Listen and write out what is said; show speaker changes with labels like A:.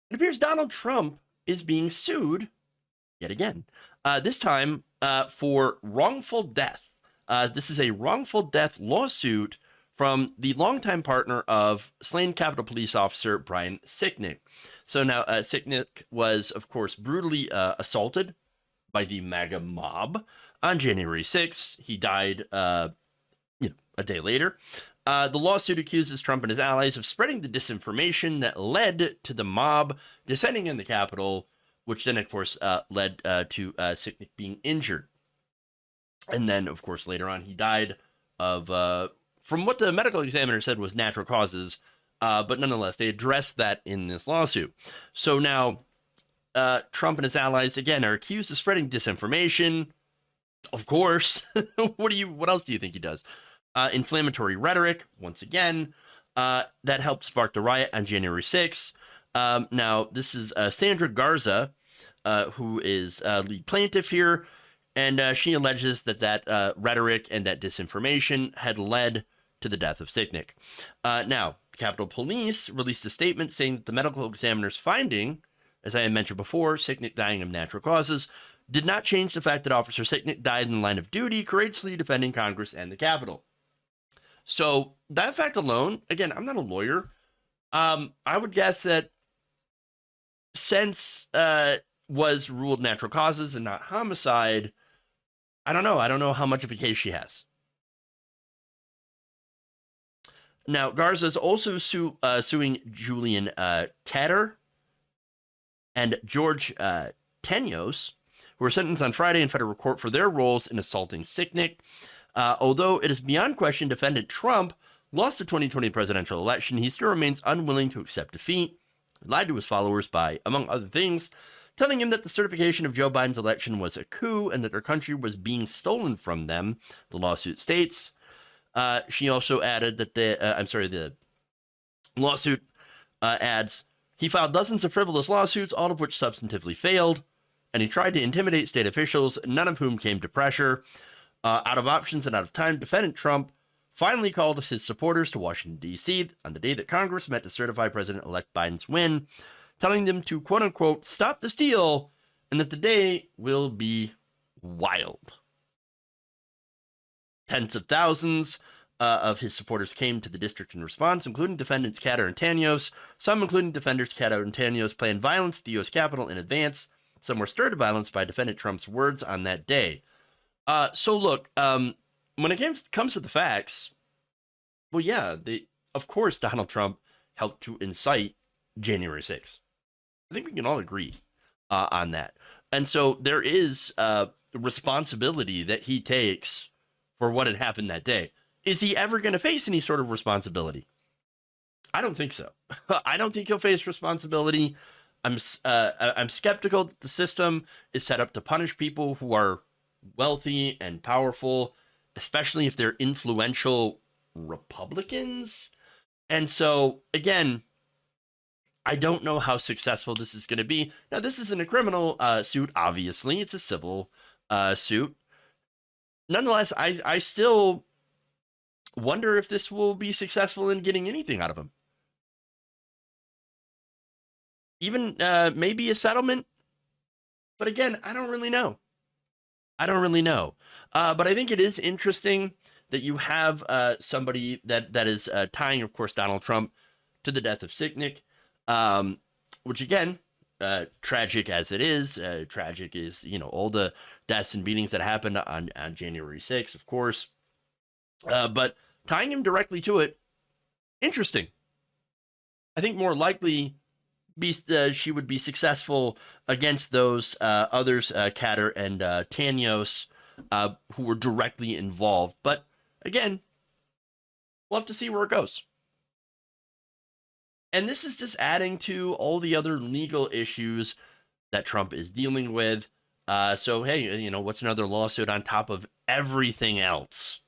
A: It appears Donald Trump is being sued yet again, this time for wrongful death. This is a wrongful death lawsuit from the longtime partner of slain Capitol Police Officer Brian Sicknick. So now Sicknick was, of course, brutally assaulted by the MAGA mob on January 6th. He died, a day later. The lawsuit accuses Trump and his allies of spreading the disinformation that led to the mob descending in the Capitol, which then, of course, led to Sicknick being injured. And then, of course, later on, he died of, from what the medical examiner said, was natural causes. But nonetheless, they addressed that in this lawsuit. So now, Trump and his allies, again, are accused of spreading disinformation. Of course. What else do you think he does? Inflammatory rhetoric, once again, that helped spark the riot on January 6th. Now, this is Sandra Garza, who is lead plaintiff here, and she alleges that rhetoric and that disinformation had led to the death of Sicknick. Now, Capitol Police released a statement saying that the medical examiner's finding, as I had mentioned before, Sicknick dying of natural causes, did not change the fact that Officer Sicknick died in the line of duty, courageously defending Congress and the Capitol. So that fact alone, again, I'm not a lawyer. I would guess that since was ruled natural causes and not homicide, I don't know. I don't know how much of a case she has. Now, Garza is also suing Julian Katter and George Tenyos, who were sentenced on Friday in federal court for their roles in assaulting Sicknick. Although it is beyond question defendant Trump lost the 2020 presidential election, he still remains unwilling to accept defeat. He lied to his followers by, among other things, telling him that the certification of Joe Biden's election was a coup and that their country was being stolen from them, the lawsuit states. She also added that the lawsuit adds, he filed dozens of frivolous lawsuits, all of which substantively failed, and he tried to intimidate state officials, none of whom came to pressure. Out of options and out of time, defendant Trump finally called his supporters to Washington, D.C. on the day that Congress met to certify President-elect Biden's win, telling them to, quote-unquote, stop the steal, and that the day will be wild. Tens of thousands of his supporters came to the district in response, including defendants Katter and Tenyos. Some, including defenders Katter and Tenyos, planned violence at the U.S. Capitol in advance. Some were stirred to violence by defendant Trump's words on that day. So look, when it comes to the facts, well, yeah, of course, Donald Trump helped to incite January 6th. I think we can all agree on that. And so there is responsibility that he takes for what had happened that day. Is he ever going to face any sort of responsibility? I don't think so. I don't think he'll face responsibility. I'm skeptical that the system is set up to punish people who are wealthy and powerful, especially if they're influential Republicans. And so, again, I don't know how successful this is going to be. Now, this isn't a criminal suit, obviously. It's a civil suit. Nonetheless, I still wonder if this will be successful in getting anything out of him. Even maybe a settlement. But again, I don't really know. But I think it is interesting that you have somebody that is tying, of course, Donald Trump to the death of Sicknick, which, again, tragic as it is, tragic is, all the deaths and beatings that happened on January 6th, of course. But tying him directly to it, interesting. I think more likely she would be successful against those others, Katter and Tenyos, who were directly involved. But again, we'll have to see where it goes. And this is just adding to all the other legal issues that Trump is dealing with. So, hey, what's another lawsuit on top of everything else